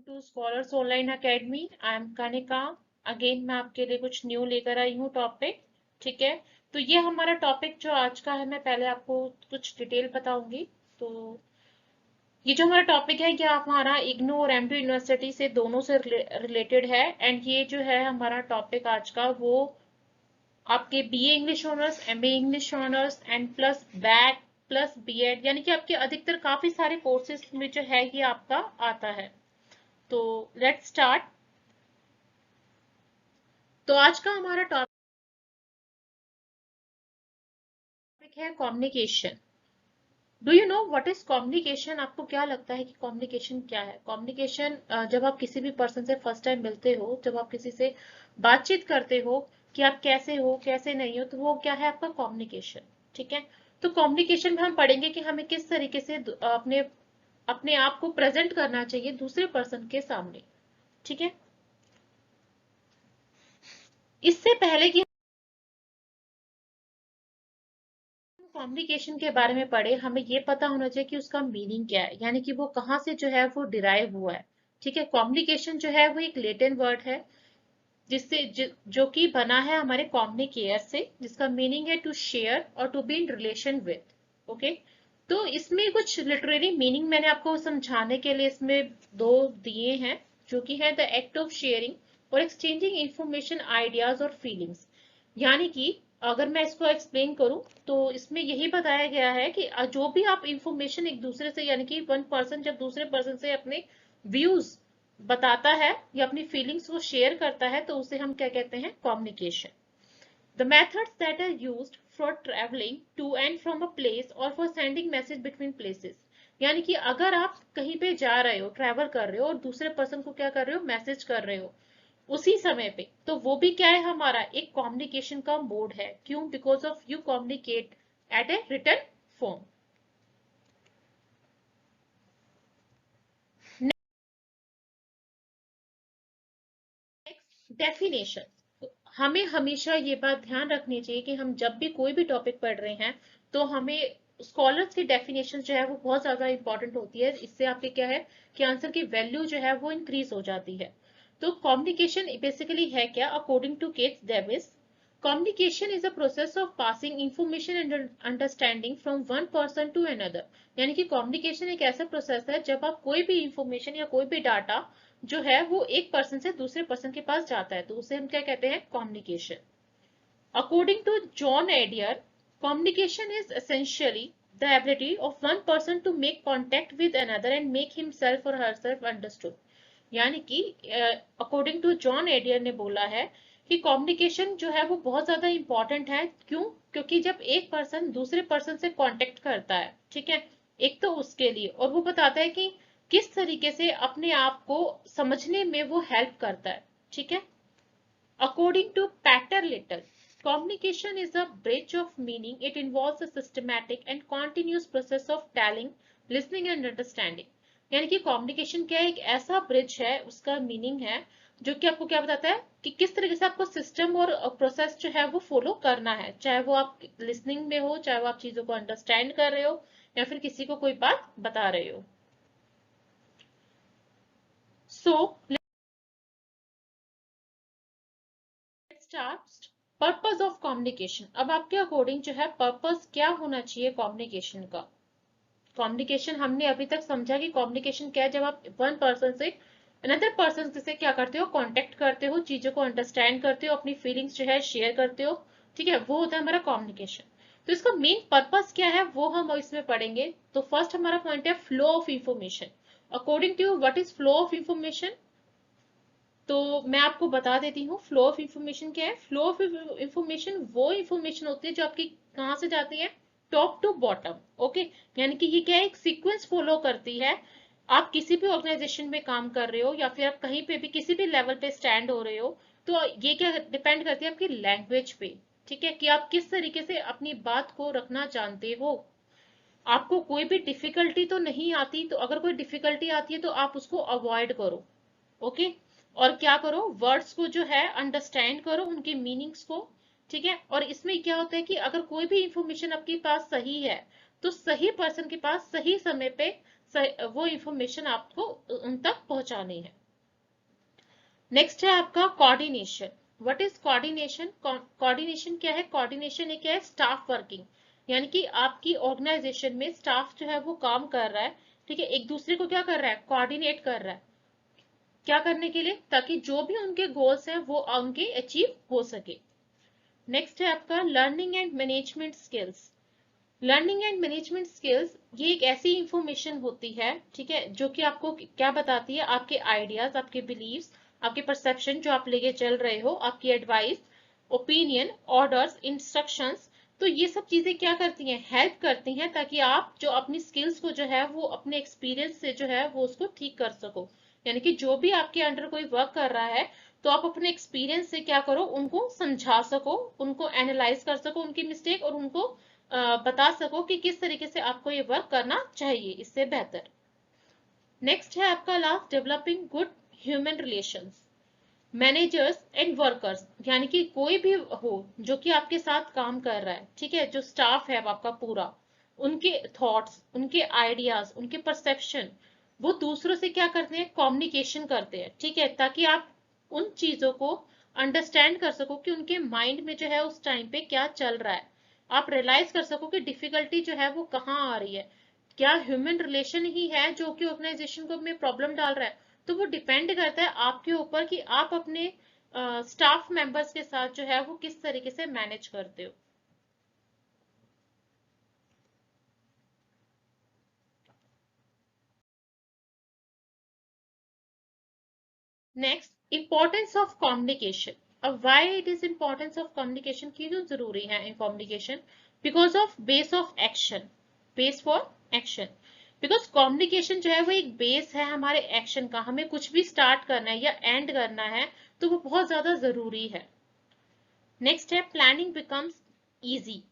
To scholars online academy. I am Kanika. Again मैं आपके लिए कुछ न्यू लेकर आई हूँ टॉपिक। ठीक है, तो ये हमारा टॉपिक जो आज का है, मैं पहले आपको कुछ डिटेल बताऊंगी। तो ये जो हमारा टॉपिक है, ये हमारा इग्नू और एमपी यूनिवर्सिटी से दोनों से रिलेटेड है। एंड ये जो है हमारा टॉपिक आज का, वो आपके BA English honours, MA English honours and plus back plus BEd, यानी कि आपके अधिकतर काफी सारे कोर्सेज में जो है ये आपका आता है। तो लेट्स स्टार्ट। तो आज का हमारा टॉपिक है communication. Do you know what is communication? आपको क्या लगता है कि कम्युनिकेशन क्या है? कम्युनिकेशन, जब आप किसी भी पर्सन से फर्स्ट टाइम मिलते हो, जब आप किसी से बातचीत करते हो कि आप कैसे हो कैसे नहीं हो, तो वो क्या है? आपका कम्युनिकेशन। ठीक है, तो कम्युनिकेशन में हम पढ़ेंगे कि हमें किस तरीके से अपने अपने आप को प्रेजेंट करना चाहिए दूसरे पर्सन के सामने। ठीक है, इससे पहले कि कम्युनिकेशन के बारे में पढ़े, हमें ये पता होना चाहिए कि उसका मीनिंग क्या है, यानी कि वो कहाँ से जो है वो डिराइव हुआ है। ठीक है, कम्युनिकेशन जो है वो एक लेटिन वर्ड है, जो कि बना है हमारे कम्युनिकेयर से, जिसका मीनिंग है टू शेयर और to be in relation with. Okay, तो इसमें कुछ लिटरेरी मीनिंग मैंने आपको समझाने के लिए इसमें दो दिए हैं, जो कि है द एक्ट ऑफ शेयरिंग और एक्सचेंजिंग इंफॉर्मेशन, आइडियाज और फीलिंग्स। यानी कि अगर मैं इसको एक्सप्लेन करूं, तो इसमें यही बताया गया है कि जो भी आप इंफॉर्मेशन एक दूसरे से, यानी कि वन पर्सन जब दूसरे पर्सन से अपने व्यूज बताता है या अपनी फीलिंग्स को शेयर करता है, तो उसे हम क्या कहते हैं? Communication. The methods that are used for travelling to and from a place और for sending message between places. यानी कि अगर आप कहीं पे जा रहे हो, ट्रैवल कर रहे हो और दूसरे पर्सन को क्या कर रहे हो? मैसेज कर रहे हो उसी समय पे, तो वो भी क्या है? हमारा एक कम्युनिकेशन का मोड है। क्यों? Because of you communicate at a written form. Definition, हमें हमेशा ये बात ध्यान रखनी चाहिए कि हम जब भी कोई भी टॉपिक पढ़ रहे हैं, तो हमें स्कॉलर्स की डेफिनेशन जो है वो बहुत ज्यादा इंपॉर्टेंट होती है। इससे आपके क्या है कि आंसर की वैल्यू जो है वो इंक्रीज हो जाती है। तो कम्युनिकेशन बेसिकली है क्या? According to Keith Davis, communication is a process of passing information and understanding from one person to another। यानी कि communication एक ऐसा प्रोसेस है जब आप कोई भी इंफॉर्मेशन या कोई भी डाटा जो है वो एक पर्सन से दूसरे पर्सन के पास जाता है, तो उसे हम क्या कहते हैं? Communication. According to John Adair, communication is essentially the ability of one person to make contact with another and make himself or herself understood। यानी कि अकॉर्डिंग टू जॉन एडियर ने बोला है कि कम्युनिकेशन जो है वो बहुत ज्यादा इंपॉर्टेंट है। क्यों? क्योंकि जब एक पर्सन दूसरे पर्सन से कांटेक्ट करता है, ठीक है, एक तो उसके लिए, और वो बताता है कि किस तरीके से अपने आप को समझने में वो हेल्प करता है। ठीक है, according to Pater Little, communication is a bridge of meaning. It involves a systematic and continuous process of telling, listening and understanding। यानी कि कम्युनिकेशन क्या है? एक ऐसा ब्रिज है, उसका मीनिंग है, जो कि आपको क्या बताता है कि किस तरीके से आपको सिस्टम और प्रोसेस जो है वो फॉलो करना है, चाहे वो आप लिसनिंग में हो, चाहे वो आप चीजों को अंडरस्टैंड कर रहे हो, या फिर किसी को कोई बात बता रहे हो। So start. Purpose of communication. अब आपके अकॉर्डिंग जो है पर्पस क्या होना चाहिए कम्युनिकेशन का? कम्युनिकेशन हमने अभी तक समझा कि कम्युनिकेशन क्या है, जब आप वन पर्सन से अनदर पर्सन से क्या करते हो? कांटेक्ट करते हो, चीजों को अंडरस्टैंड करते हो, अपनी फीलिंग्स जो है शेयर करते हो। ठीक है, वो होता है हमारा कम्युनिकेशन। तो इसका मेन पर्पस क्या है वो हम इसमें पढ़ेंगे। तो फर्स्ट हमारा पॉइंट है flow of information. According to what is flow of information? तो मैं आपको बता देती हूँ फ्लो ऑफ इंफॉर्मेशन क्या है। फ्लो ऑफ इंफॉर्मेशन वो इंफॉर्मेशन होती है जो आपकी कहाँ से जाती है? Top to bottom. ओके, यानी कि ये क्या है? एक सीक्वेंस फॉलो करती है। आप किसी भी ऑर्गेनाइजेशन में काम कर रहे हो या फिर आप कहीं पे भी किसी भी लेवल पे स्टैंड हो रहे हो, तो ये क्या डिपेंड करती है? आपकी लैंग्वेज पे। ठीक है, कि आप किस तरीके से अपनी बात को रखना जानते हो। आपको कोई भी डिफिकल्टी तो नहीं आती, तो अगर कोई डिफिकल्टी आती है तो आप उसको अवॉइड करो। ओके, और क्या करो? वर्ड्स को जो है अंडरस्टैंड करो, उनके मीनिंग्स को। ठीक है, और इसमें क्या होता है कि अगर कोई भी इंफॉर्मेशन आपके पास सही है, तो सही पर्सन के पास सही समय पे वो इंफॉर्मेशन आपको उन तक पहुंचानी है। नेक्स्ट है आपका coordination. What is coordination? Coordination क्या है? कोऑर्डिनेशन एक है स्टाफ वर्किंग, यानी कि आपकी ऑर्गेनाइजेशन में स्टाफ जो है वो काम कर रहा है, ठीक है, एक दूसरे को क्या कर रहा है? कोऑर्डिनेट कर रहा है। क्या करने के लिए? ताकि जो भी उनके गोल्स हैं वो उनके अचीव हो सके। नेक्स्ट है आपका learning and management skills. Learning and management skills ये एक ऐसी इंफॉर्मेशन होती है, ठीक है, जो कि आपको क्या बताती है? आपके आइडियाज, आपके बिलीव्स, आपके परसेप्शन जो आप लेके चल रहे हो, आपकी एडवाइस, ओपिनियन, ऑर्डर्स, इंस्ट्रक्शंस। तो ये सब चीजें क्या करती हैं? हेल्प करती हैं ताकि आप जो अपनी स्किल्स को जो है वो अपने एक्सपीरियंस से जो है वो उसको ठीक कर सको। यानी कि जो भी आपके अंडर कोई वर्क कर रहा है तो आप अपने एक्सपीरियंस से क्या करो? उनको समझा सको, उनको एनालाइज कर सको उनकी मिस्टेक, और उनको बता सको कि किस तरीके से आपको ये वर्क करना चाहिए इससे बेहतर। नेक्स्ट है आपका last, developing good human relations. Managers and workers, यानी कि कोई भी हो जो कि आपके साथ काम कर रहा है, ठीक है, जो स्टाफ है आपका पूरा, उनके थॉट्स, उनके आइडियाज, उनके परसेप्शन, वो दूसरों से क्या करते हैं? कम्युनिकेशन करते हैं, ठीक है, ताकि आप उन चीजों को अंडरस्टैंड कर सको कि उनके माइंड में जो है उस टाइम पे क्या चल रहा है। आप रियलाइज कर सको कि डिफिकल्टी जो है वो कहाँ आ रही है। क्या ह्यूमन रिलेशन ही है जो कि ऑर्गेनाइजेशन को में प्रॉब्लम डाल रहा है? तो वो डिपेंड करता है आपके ऊपर कि आप अपने स्टाफ मेंबर्स के साथ जो है वो किस तरीके से मैनेज करते हो। Next, importance of communication. अब why it is importance of communication, क्यों जरूरी है communication? Because of base of action, base for action. Because communication जो है वो एक बेस है हमारे एक्शन का। हमें कुछ भी स्टार्ट करना है या एंड करना है तो वो बहुत ज्यादा जरूरी है। नेक्स्ट है प्लानिंग बिकम्स इजी।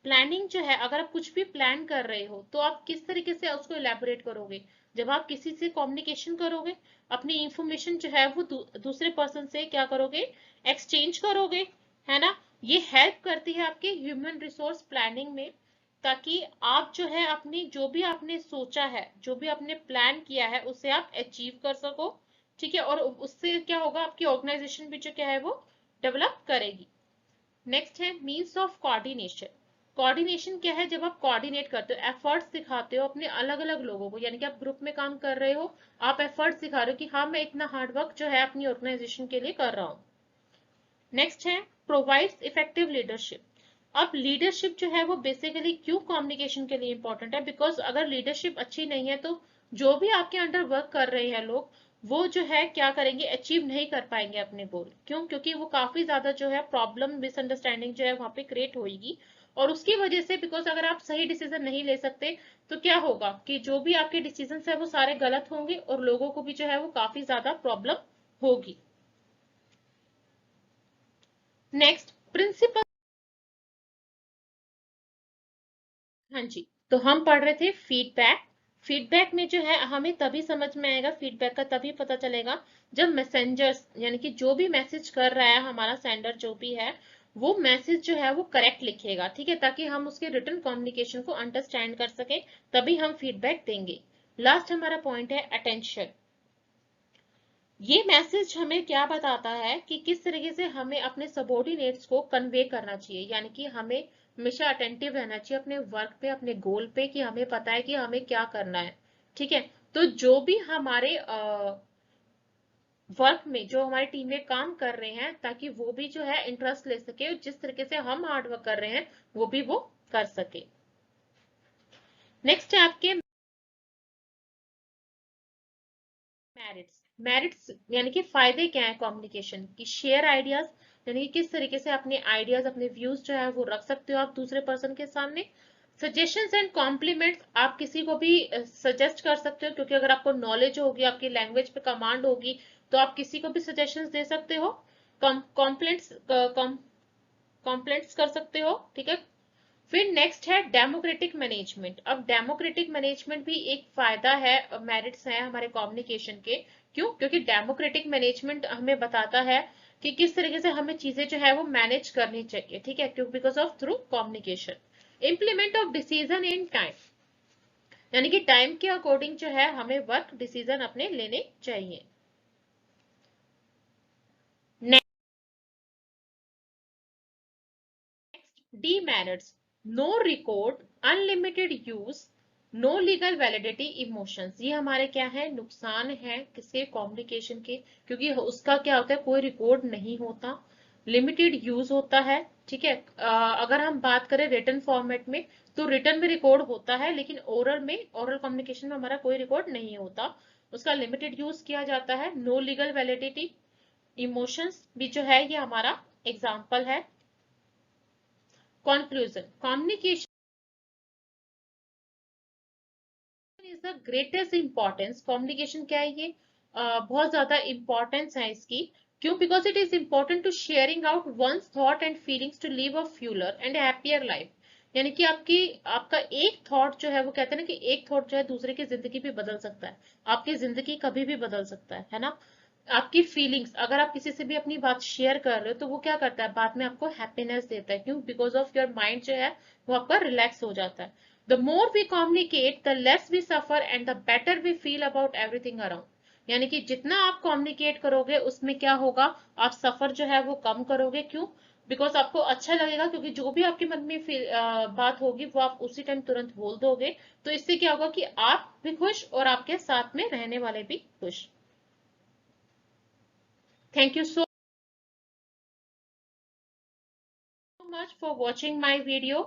प्लानिंग जो है, अगर आप कुछ भी प्लान कर रहे हो तो आप किस तरीके से उसको इलेबोरेट करोगे? जब आप किसी से कम्युनिकेशन करोगे, अपनी इंफॉर्मेशन जो है वो दूसरे पर्सन से क्या करोगे? एक्सचेंज करोगे, है ना? ये हेल्प करती है आपके ह्यूमन रिसोर्स प्लानिंग में, ताकि आप जो है अपनी जो भी आपने सोचा है, जो भी आपने प्लान किया है, उसे आप अचीव कर सको, ठीक है, और उससे क्या होगा? आपकी ऑर्गेनाइजेशन भी जो क्या है वो डेवलप करेगी। नेक्स्ट है मीन्स ऑफ कोऑर्डिनेशन। कोऑर्डिनेशन क्या है? जब आप कोऑर्डिनेट करते हो, एफर्ट्स दिखाते हो अपने अलग अलग लोगों को, यानी कि आप ग्रुप में काम कर रहे हो, आप एफर्ट्स दिखा रहे हो कि हाँ मैं इतना हार्ड वर्क जो है अपनी ऑर्गेनाइजेशन के लिए कर रहा हूँ। नेक्स्ट है प्रोवाइड्स इफेक्टिव लीडरशिप। अब लीडरशिप जो है वो बेसिकली क्यों कम्युनिकेशन के लिए इंपॉर्टेंट है? बिकॉज अगर लीडरशिप अच्छी नहीं है तो जो भी आपके अंडर वर्क कर रहे हैं लोग, वो जो है क्या करेंगे? अचीव नहीं कर पाएंगे अपने गोल। क्यों? क्योंकि वो काफी ज्यादा जो है प्रॉब्लम, मिसअंडरस्टैंडिंग जो है वहां पे क्रिएट होगी। और उसकी वजह से, बिकॉज अगर आप सही डिसीजन नहीं ले सकते तो क्या होगा कि जो भी आपके डिसीजन है वो सारे गलत होंगे और लोगों को भी जो है वो काफी ज्यादा प्रॉब्लम होगी। Next, principle. हाँ जी, तो हम पढ़ रहे थे फीडबैक। फीडबैक में जो है हमें तभी समझ में आएगा, फीडबैक का तभी पता चलेगा जब मैसेंजर्स, यानी कि जो भी मैसेज कर रहा है हमारा सेंडर जो भी है, वो मैसेज जो है वो करेक्ट लिखेगा, ठीक है, ताकि हम उसके रिटर्न कम्युनिकेशन को अंडरस्टैंड कर सके, तभी हम फीडबैक देंगे। लास्ट हमारा पॉइंट है अटेंशन। ये मैसेज हमें क्या बताता है कि किस तरीके से हमें अपने सबॉर्डिनेट्स को कन्वे करना चाहिए, यानी कि हमें हमेशा अटेंटिव रहना चाहिए अपने वर्क पे, अपने गोल पे, कि हमें पता है कि हमें क्या करना है, ठीक है। तो जो भी हमारे वर्क में, जो हमारी टीम में काम कर रहे हैं, ताकि वो भी जो है इंटरेस्ट ले सके, जिस तरीके से हम हार्ड वर्क कर रहे हैं वो भी वो कर सके। नेक्स्ट है आपके मेरिट्स। मेरिट्स यानी कि फायदे क्या है कम्युनिकेशन की? शेयर आइडियाज, यानी कि किस तरीके से अपने आइडियाज, अपने व्यूज जो है वो रख सकते हो आप दूसरे पर्सन के सामने। सजेशंस एंड कॉम्प्लीमेंट्स, आप किसी को भी सजेस्ट कर सकते हो, क्योंकि अगर आपको नॉलेज होगी, आपकी लैंग्वेज पे कमांड होगी, तो आप किसी को भी सजेशंस दे सकते हो। कॉम्प्लेंट्स कॉम्प्लेंट्स कर सकते हो, ठीक है। फिर नेक्स्ट है डेमोक्रेटिक मैनेजमेंट। अब डेमोक्रेटिक मैनेजमेंट भी एक फायदा है, मेरिट्स है हमारे कम्युनिकेशन के। क्यों? क्योंकि डेमोक्रेटिक मैनेजमेंट हमें बताता है कि किस तरीके से हमें चीजें जो है वो मैनेज करनी चाहिए, ठीक है, क्यों? Because of through communication. Implement of decision in time. यानी कि टाइम के अकॉर्डिंग जो है हमें वर्क डिसीजन अपने लेने चाहिए। Demerits: no record, unlimited use, no legal validity, emotions। ये हमारे क्या है, नुकसान है किसके, कम्युनिकेशन के, क्योंकि उसका क्या होता है, कोई रिकॉर्ड नहीं होता, लिमिटेड यूज होता है। ठीक है, अगर हम बात करें रिटन फॉर्मेट में, तो रिटन में रिकॉर्ड होता है, लेकिन ओरल में, ओरल कम्युनिकेशन में हमारा कोई रिकॉर्ड नहीं होता, उसका लिमिटेड यूज किया जाता है। नो लीगल वैलिडिटी, इमोशंस भी जो है ये हमारा एग्जाम्पल है। Conclusion: communication is the greatest importance. Communication क्या है, ये बहुत ज्यादा इंपॉर्टेंस है इसकी। क्यों? Because it is important to sharing out one's thought and feelings to live a fuller and happier life. यानी कि आपका एक थॉट जो है, वो कहते हैं ना कि एक थॉट जो है दूसरे की जिंदगी भी बदल सकता है, आपकी जिंदगी कभी भी बदल सकता है ना। आपकी फीलिंग्स, अगर आप किसी से भी अपनी बात शेयर कर रहे हो, तो वो क्या करता है, बाद में आपको हैप्पीनेस देता है। क्यों? बिकॉज ऑफ योर माइंड जो है वो आपका रिलैक्स हो जाता है। The more we communicate the less we suffer and the better we feel about everything around. यानी कि जितना आप कम्युनिकेट करोगे उसमें क्या होगा, आप सफर जो है वो कम करोगे। क्यों? बिकॉज आपको अच्छा लगेगा, क्योंकि जो भी आपके मन में बात होगी वो आप उसी टाइम तुरंत बोल दोगे। तो इससे क्या होगा कि आप भी खुश और आपके साथ में रहने वाले भी खुश। Thank you so much for watching my video.